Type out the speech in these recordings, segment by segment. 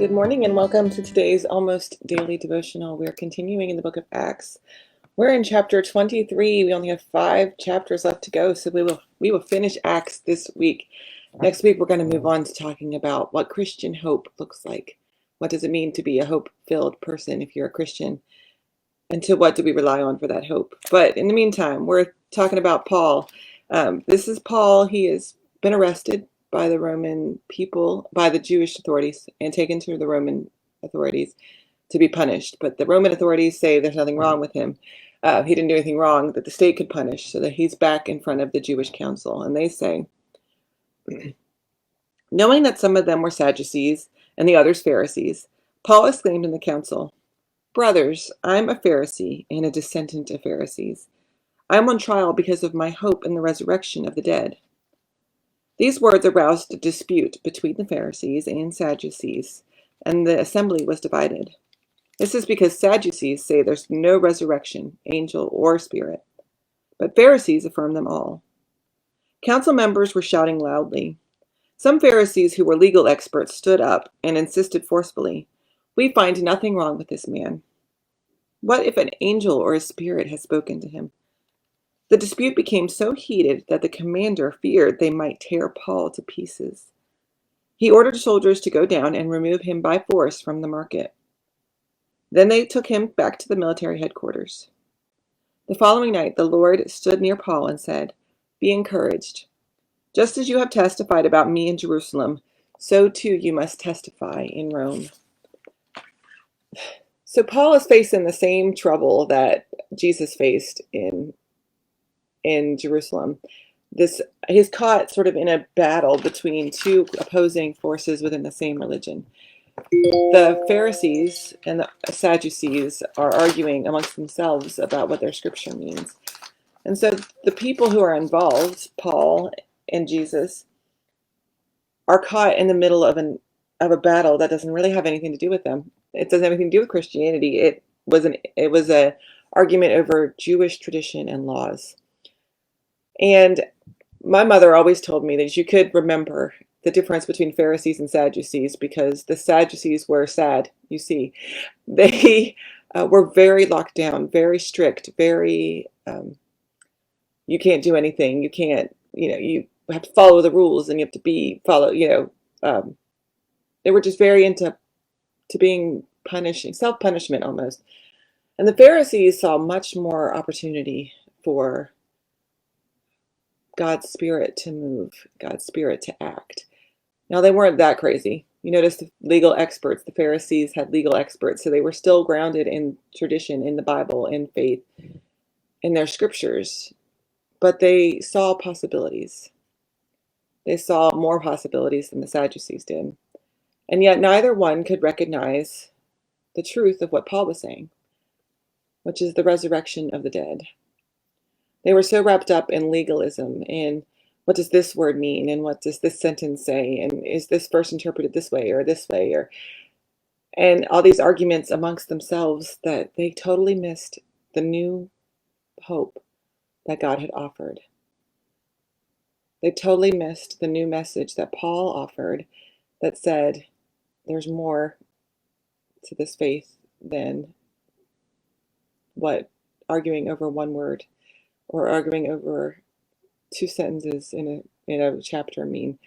Good morning and welcome to today's almost daily devotional. We're continuing in the book of Acts. We're in chapter 23. We only have 5 chapters left to go, so we will finish Acts this week. Next week we're going to move on to talking about what Christian hope looks like. What does it mean to be a hope-filled person if you're a Christian? And to what do we rely on for that hope? But in the meantime, we're talking about Paul. This is Paul. He has been arrested by the Roman people, by the Jewish authorities, and taken to the Roman authorities to be punished. But the Roman authorities say there's nothing wrong with him. He didn't do anything wrong that the state could punish, so that he's back in front of the Jewish council. And they say, knowing that some of them were Sadducees and the others Pharisees, Paul exclaimed in the council, "Brothers, I'm a Pharisee and a descendant of Pharisees. I'm on trial because of my hope in the resurrection of the dead." These words aroused a dispute between the Pharisees and Sadducees, and the assembly was divided. This is because Sadducees say there's no resurrection, angel or spirit, but Pharisees affirm them all. Council members were shouting loudly. Some Pharisees who were legal experts stood up and insisted forcefully, "We find nothing wrong with this man. What if an angel or a spirit has spoken to him?" The dispute became so heated that the commander feared they might tear Paul to pieces. He ordered soldiers to go down and remove him by force from the market. Then they took him back to the military headquarters. The following night, the Lord stood near Paul and said, "Be encouraged. Just as you have testified about me in Jerusalem, so too you must testify in Rome." So Paul is facing the same trouble that Jesus faced in Jerusalem. He's caught sort of in a battle between two opposing forces within the same religion. The Pharisees and the Sadducees are arguing amongst themselves about what their scripture means. And so the people who are involved, Paul and Jesus, are caught in the middle of a battle that doesn't really have anything to do with them. It doesn't have anything to do with Christianity. It was a argument over Jewish tradition and laws. And my mother always told me that you could remember the difference between Pharisees and Sadducees because the Sadducees were sad, you see. They were very locked down, very strict, very, you can't do anything. You can't, you have to follow the rules and you have to they were just very into being punishing, self-punishment almost. And the Pharisees saw much more opportunity for God's Spirit to move, God's Spirit to act. Now, they weren't that crazy. You notice the legal experts, the Pharisees had legal experts, so they were still grounded in tradition, in the Bible, in faith, in their scriptures. But they saw possibilities. They saw more possibilities than the Sadducees did. And yet neither one could recognize the truth of what Paul was saying, which is the resurrection of the dead. They were so wrapped up in legalism, in what does this word mean, and what does this sentence say, and is this verse interpreted this way or this way, and all these arguments amongst themselves that they totally missed the new hope that God had offered. They totally missed the new message that Paul offered that said there's more to this faith than what arguing over one word or arguing over 2 sentences in a chapter mean.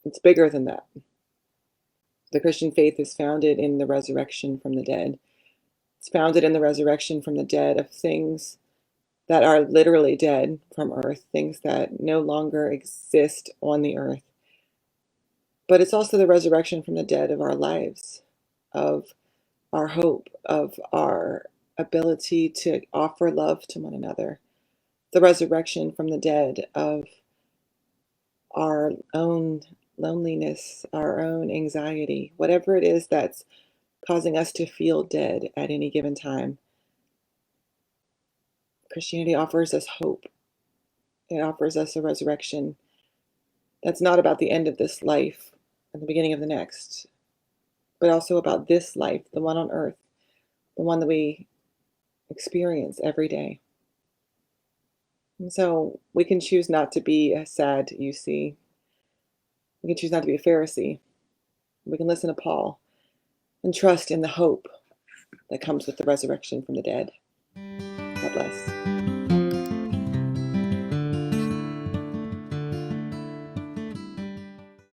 It's bigger than that. The Christian faith is founded in the resurrection from the dead. It's founded in the resurrection from the dead of things that are literally dead from earth, things that no longer exist on the earth. But it's also the resurrection from the dead of our lives, of our hope, of our ability to offer love to one another, the resurrection from the dead of our own loneliness, our own anxiety, whatever it is that's causing us to feel dead at any given time. Christianity offers us hope. It offers us a resurrection that's not about the end of this life and the beginning of the next, but also about this life, the one on earth, the one that we experience every day. And so we can choose not to be a sad, you see. We can choose not to be a Pharisee. We can listen to Paul and trust in the hope that comes with the resurrection from the dead. God bless.